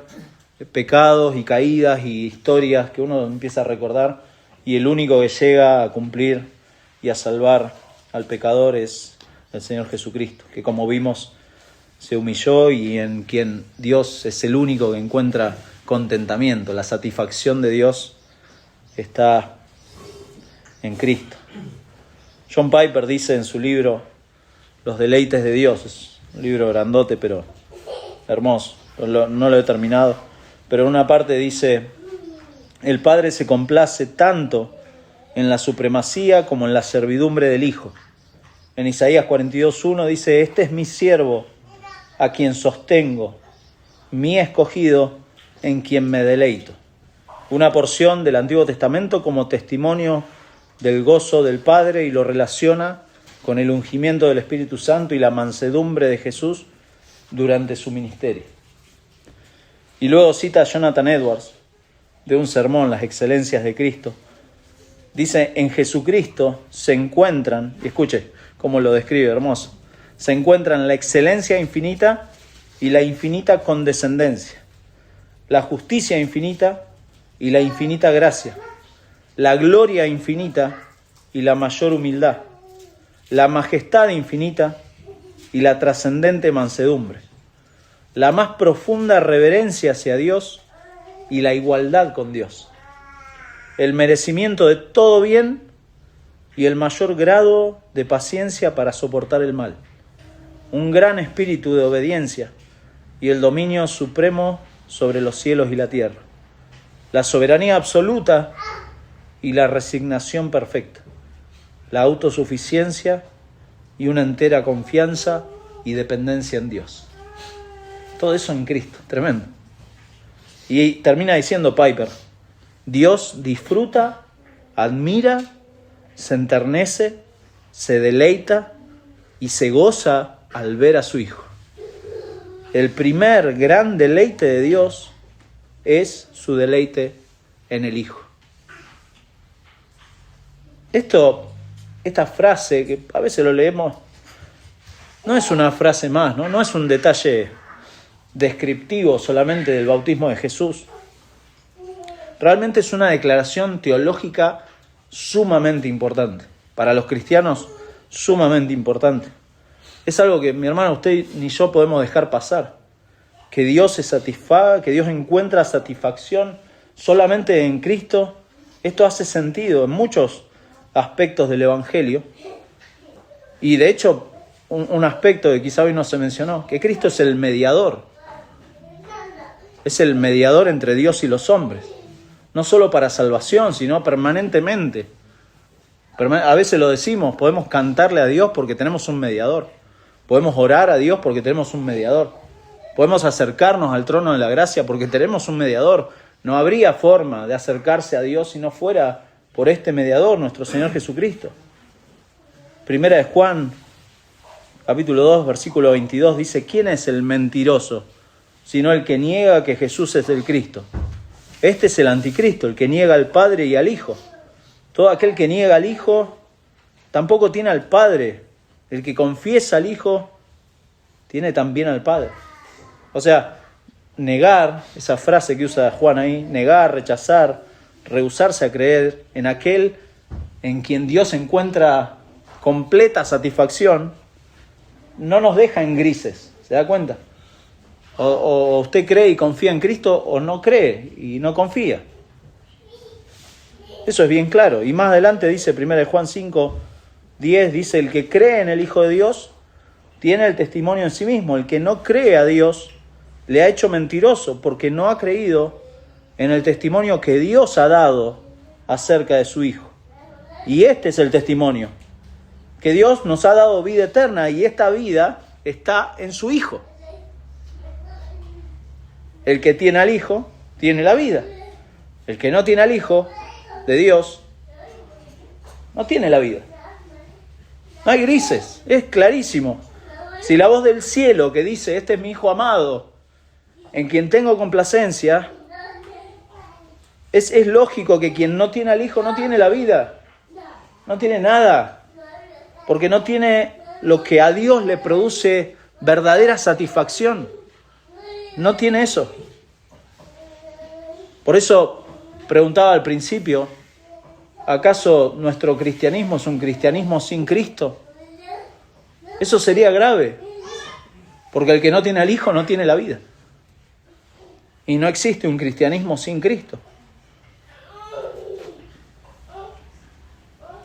pecados y caídas y historias que uno empieza a recordar, y el único que llega a cumplir y a salvar al pecador es el Señor Jesucristo, que como vimos se humilló y en quien Dios es el único que encuentra contentamiento. La satisfacción de Dios está en Cristo. John Piper dice en su libro Los deleites de Dios, es un libro grandote pero hermoso, no lo he terminado, pero en una parte dice: el Padre se complace tanto en la supremacía como en la servidumbre del Hijo. En Isaías 42:1 dice: este es mi siervo, a quien sostengo, mi escogido, en quien me deleito. Una porción del Antiguo Testamento como testimonio del gozo del Padre, y lo relaciona con el ungimiento del Espíritu Santo y la mansedumbre de Jesús durante su ministerio. Y luego cita a Jonathan Edwards de un sermón, Las excelencias de Cristo. Dice: en Jesucristo se encuentran, y escuche cómo lo describe, hermoso, se encuentran la excelencia infinita y la infinita condescendencia, la justicia infinita y la infinita gracia, la gloria infinita y la mayor humildad, la majestad infinita y la trascendente mansedumbre, la más profunda reverencia hacia Dios y la igualdad con Dios, el merecimiento de todo bien y el mayor grado de paciencia para soportar el mal, un gran espíritu de obediencia y el dominio supremo sobre los cielos y la tierra, la soberanía absoluta y la resignación perfecta, la autosuficiencia y una entera confianza y dependencia en Dios. Todo eso en Cristo, tremendo. Y termina diciendo Piper: Dios disfruta, admira, se enternece, se deleita y se goza al ver a su Hijo. El primer gran deleite de Dios es su deleite en el Hijo. Esta frase, que a veces lo leemos, no es una frase más, no es un detalle descriptivo solamente del bautismo de Jesús. Realmente es una declaración teológica sumamente importante, para los cristianos sumamente importante. Es algo que, mi hermano, usted ni yo podemos dejar pasar. Que Dios se satisfaga, que Dios encuentra satisfacción solamente en Cristo. Esto hace sentido en muchos aspectos del Evangelio. Y de hecho, un aspecto que quizá hoy no se mencionó, que Cristo es el mediador. Es el mediador entre Dios y los hombres. No solo para salvación, sino permanentemente. A veces lo decimos, podemos cantarle a Dios porque tenemos un mediador. Podemos orar a Dios porque tenemos un mediador. Podemos acercarnos al trono de la gracia porque tenemos un mediador. No habría forma de acercarse a Dios si no fuera por este mediador, nuestro Señor Jesucristo. Primera de Juan, capítulo 2, versículo 22, dice: ¿quién es el mentiroso sino el que niega que Jesús es el Cristo? Este es el anticristo, el que niega al Padre y al Hijo. Todo aquel que niega al Hijo tampoco tiene al Padre. El que confiesa al Hijo tiene también al Padre. O sea, negar, esa frase que usa Juan ahí, negar, rechazar, rehusarse a creer en aquel en quien Dios encuentra completa satisfacción, no nos deja en grises, ¿se da cuenta? O usted cree y confía en Cristo, o no cree y no confía. Eso es bien claro. Y más adelante dice 1 Juan 5:10, dice: el que cree en el Hijo de Dios tiene el testimonio en sí mismo. El que no cree a Dios le ha hecho mentiroso, porque no ha creído en el testimonio que Dios ha dado acerca de su Hijo. Y este es el testimonio, que Dios nos ha dado vida eterna, y esta vida está en su Hijo. El que tiene al Hijo tiene la vida. El que no tiene al Hijo de Dios no tiene la vida. No hay grises, es clarísimo. Si la voz del cielo que dice: este es mi Hijo amado, en quien tengo complacencia, es lógico que quien no tiene al Hijo no tiene la vida, no tiene nada, porque no tiene lo que a Dios le produce verdadera satisfacción. No tiene eso. Por eso preguntaba al principio, ¿acaso nuestro cristianismo es un cristianismo sin Cristo? Eso sería grave, porque el que no tiene al Hijo no tiene la vida. Y no existe un cristianismo sin Cristo.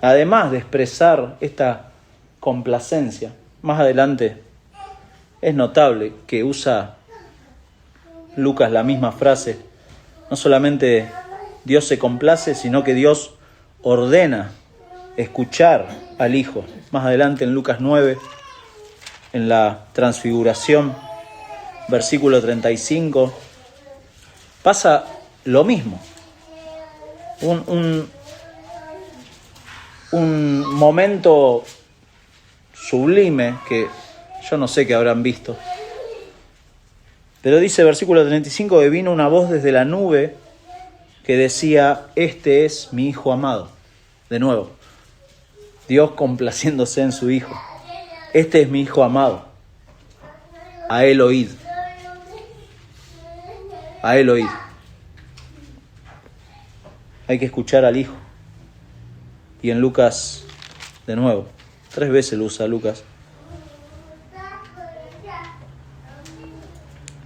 Además de expresar esta complacencia, más adelante es notable que usa Lucas la misma frase. No solamente Dios se complace, sino que Dios ordena escuchar al Hijo. Más adelante en Lucas 9, en la transfiguración, versículo 35, pasa lo mismo. Un momento sublime que yo no sé qué habrán visto. Pero dice versículo 35 que vino una voz desde la nube que decía, este es mi Hijo amado. De nuevo, Dios complaciéndose en su Hijo. Este es mi Hijo amado. A él oíd. A él oíd. Hay que escuchar al Hijo. Y en Lucas, de nuevo, 3 veces lo usa Lucas.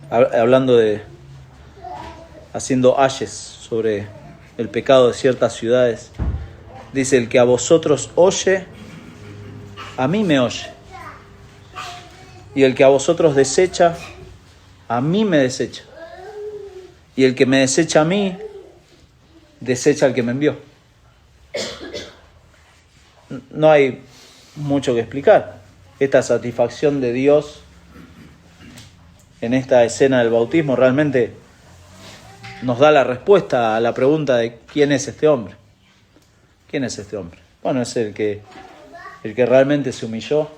Hablando de, haciendo ayes sobre el pecado de ciertas ciudades. Dice, el que a vosotros oye, a mí me oye. Y el que a vosotros desecha, a mí me desecha. Y el que me desecha a mí, desecha al que me envió. No hay mucho que explicar. Esta satisfacción de Dios en esta escena del bautismo realmente nos da la respuesta a la pregunta de ¿quién es este hombre? ¿Quién es este hombre? Bueno, es el que realmente se humilló,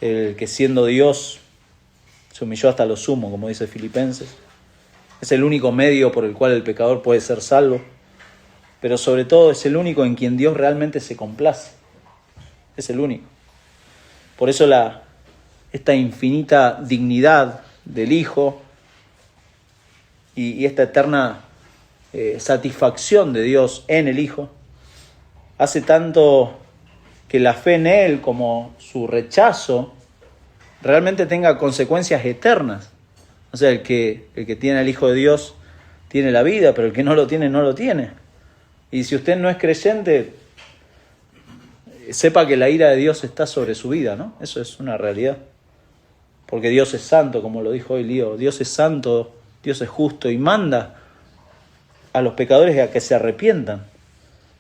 el que siendo Dios se humilló hasta lo sumo, como dice Filipenses. Es el único medio por el cual el pecador puede ser salvo, pero sobre todo es el único en quien Dios realmente se complace. Es el único. Por eso esta infinita dignidad del Hijo y esta eterna satisfacción de Dios en el Hijo hace tanto que la fe en Él como su rechazo realmente tenga consecuencias eternas. O sea, el que tiene al Hijo de Dios tiene la vida, pero el que no lo tiene, no lo tiene. Y si usted no es creyente, sepa que la ira de Dios está sobre su vida, ¿no? Eso es una realidad. Porque Dios es santo, como lo dijo hoy Lío. Dios es santo, Dios es justo y manda a los pecadores a que se arrepientan.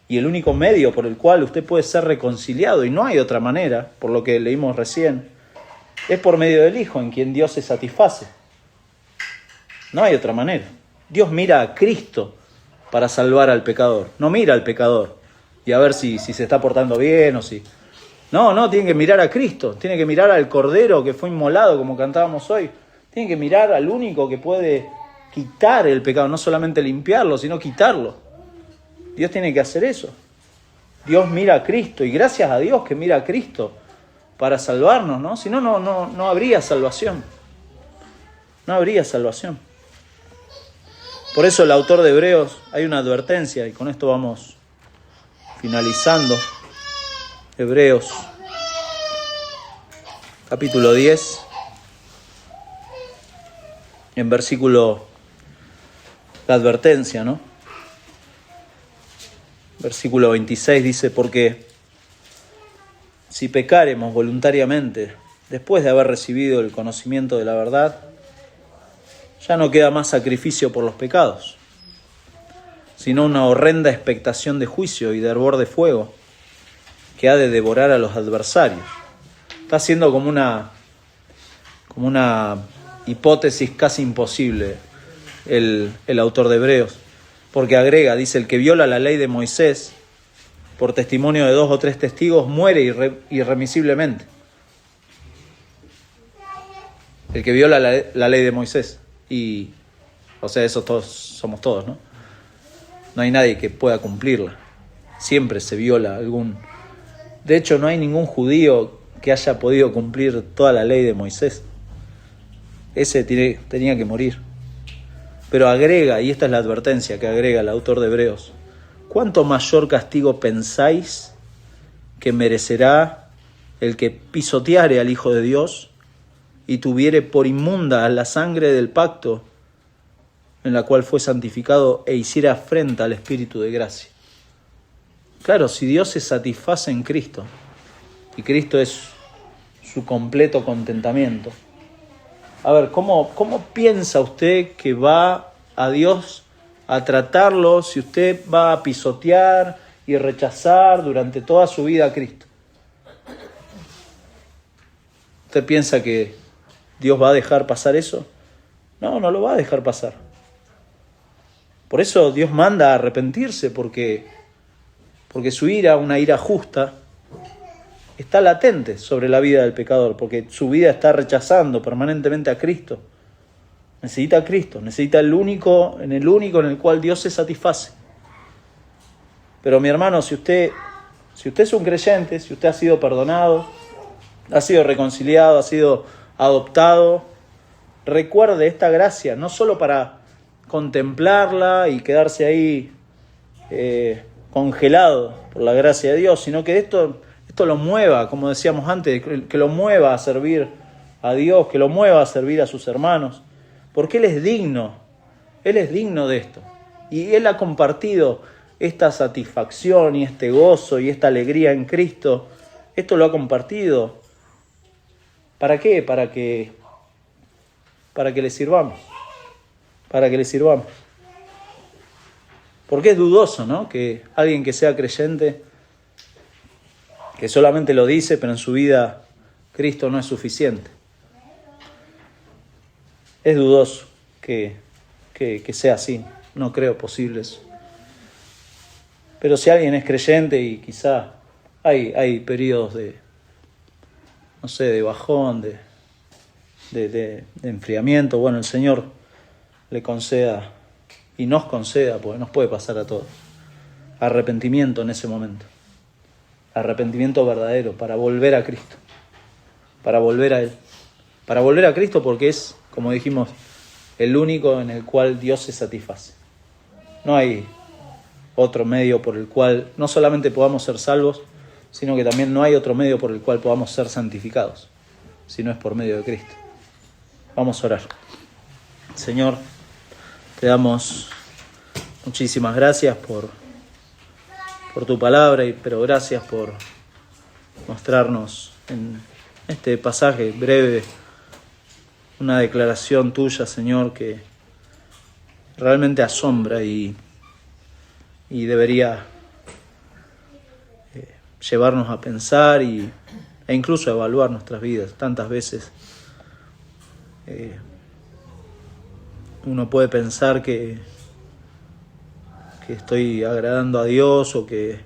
Y el único medio por el cual usted puede ser reconciliado, y no hay otra manera, por lo que leímos recién, es por medio del Hijo, en quien Dios se satisface. No hay otra manera. Dios mira a Cristo para salvar al pecador. No mira al pecador y a ver si se está portando bien o si... No, tiene que mirar a Cristo. Tiene que mirar al Cordero que fue inmolado, como cantábamos hoy. Tiene que mirar al único que puede quitar el pecado. No solamente limpiarlo, sino quitarlo. Dios tiene que hacer eso. Dios mira a Cristo y gracias a Dios que mira a Cristo para salvarnos, ¿no? Si no, no habría salvación. No habría salvación. Por eso el autor de Hebreos, hay una advertencia, y con esto vamos finalizando. Hebreos, capítulo 10, en versículo, la advertencia, ¿no? Versículo 26 dice, porque si pecaremos voluntariamente, después de haber recibido el conocimiento de la verdad, ya no queda más sacrificio por los pecados, sino una horrenda expectación de juicio y de hervor de fuego que ha de devorar a los adversarios. Está haciendo como una hipótesis casi imposible el autor de Hebreos, porque agrega, dice, el que viola la ley de Moisés por testimonio de 2 o 3 testigos muere irremisiblemente. El que viola la ley de Moisés. Y, o sea, eso somos todos, ¿no? No hay nadie que pueda cumplirla. Siempre se viola algún... De hecho, no hay ningún judío que haya podido cumplir toda la ley de Moisés. Ese tenía que morir. Pero agrega, y esta es la advertencia que agrega el autor de Hebreos: ¿cuánto mayor castigo pensáis que merecerá el que pisoteare al Hijo de Dios y tuviere por inmunda la sangre del pacto en la cual fue santificado e hiciera afrenta al Espíritu de gracia? Claro, si Dios se satisface en Cristo, y Cristo es su completo contentamiento, a ver, ¿cómo piensa usted que va a Dios a tratarlo si usted va a pisotear y rechazar durante toda su vida a Cristo? ¿Usted piensa que Dios va a dejar pasar eso? No, no lo va a dejar pasar. Por eso Dios manda a arrepentirse, porque su ira, una ira justa, está latente sobre la vida del pecador, porque su vida está rechazando permanentemente a Cristo. Necesita a Cristo, necesita el único en el cual Dios se satisface. Pero mi hermano, si usted es un creyente, si usted ha sido perdonado, ha sido reconciliado, ha sido adoptado, recuerde esta gracia, no solo para contemplarla y quedarse ahí congelado por la gracia de Dios, sino que esto lo mueva, como decíamos antes, que lo mueva a servir a Dios, que lo mueva a servir a sus hermanos, porque Él es digno de esto. Y Él ha compartido esta satisfacción y este gozo y esta alegría en Cristo. Esto lo ha compartido. ¿Para qué? Para que le sirvamos. Para que le sirvamos. Porque es dudoso, ¿no?, que alguien que sea creyente, que solamente lo dice, pero en su vida Cristo no es suficiente. Es dudoso que sea así. No creo posible eso. Pero si alguien es creyente y quizá hay periodos de bajón, de enfriamiento, bueno, el Señor le conceda y nos conceda, porque nos puede pasar a todos, arrepentimiento en ese momento. Arrepentimiento verdadero para volver a Cristo, para volver a Él, para volver a Cristo, porque es, como dijimos, el único en el cual Dios se satisface. No hay otro medio por el cual no solamente podamos ser salvos, sino que también no hay otro medio por el cual podamos ser santificados, si no es por medio de Cristo. Vamos a orar. Señor, te damos muchísimas gracias por tu palabra, pero gracias por mostrarnos en este pasaje breve una declaración tuya, Señor, que realmente asombra y debería llevarnos a pensar e incluso a evaluar nuestras vidas. Tantas veces uno puede pensar que estoy agradando a Dios o que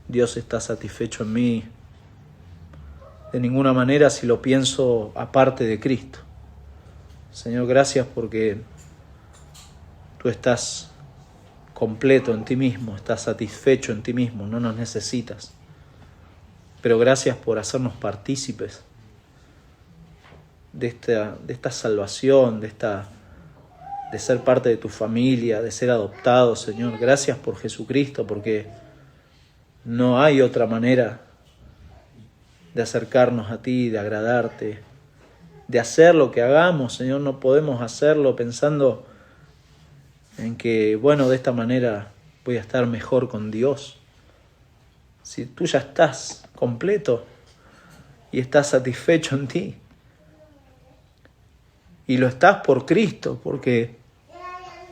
Dios está satisfecho en mí. De ninguna manera si lo pienso aparte de Cristo. Señor, gracias porque tú estás completo en ti mismo, estás satisfecho en ti mismo, no nos necesitas. Pero gracias por hacernos partícipes de esta salvación, de ser parte de tu familia, de ser adoptado, Señor. Gracias por Jesucristo, porque no hay otra manera de acercarnos a ti, de agradarte, de hacer lo que hagamos, Señor. No podemos hacerlo pensando en que, bueno, de esta manera voy a estar mejor con Dios. Si tú ya estás completo y estás satisfecho en ti, y lo estás por Cristo, porque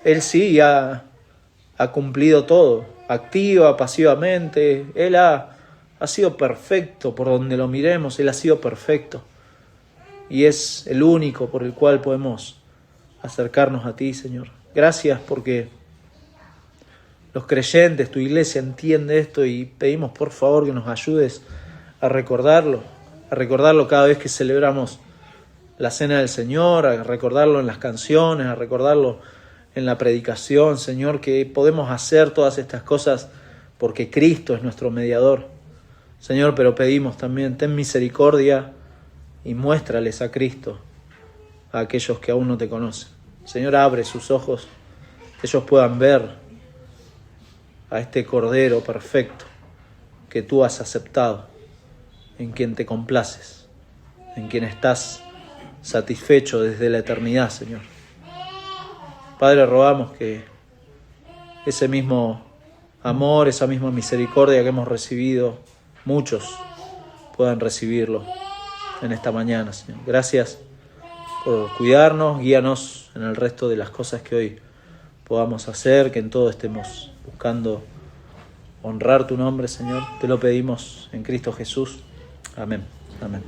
Él sí ha cumplido todo, activa, pasivamente. Él ha sido perfecto por donde lo miremos, Él ha sido perfecto. Y es el único por el cual podemos acercarnos a ti, Señor. Gracias porque los creyentes, tu iglesia entiende esto y pedimos por favor que nos ayudes a recordarlo cada vez que celebramos la cena del Señor, a recordarlo en las canciones, a recordarlo en la predicación, Señor, que podemos hacer todas estas cosas porque Cristo es nuestro mediador. Señor, pero pedimos también, ten misericordia y muéstrales a Cristo a aquellos que aún no te conocen. Señor, abre sus ojos, que ellos puedan ver a este Cordero perfecto que tú has aceptado, en quien te complaces, en quien estás satisfecho desde la eternidad, Señor. Padre, rogamos que ese mismo amor, esa misma misericordia que hemos recibido, muchos puedan recibirlo en esta mañana, Señor. Gracias por cuidarnos, guíanos en el resto de las cosas que hoy podamos hacer, que en todo estemos buscando honrar tu nombre, Señor. Te lo pedimos en Cristo Jesús. Amén. Amén.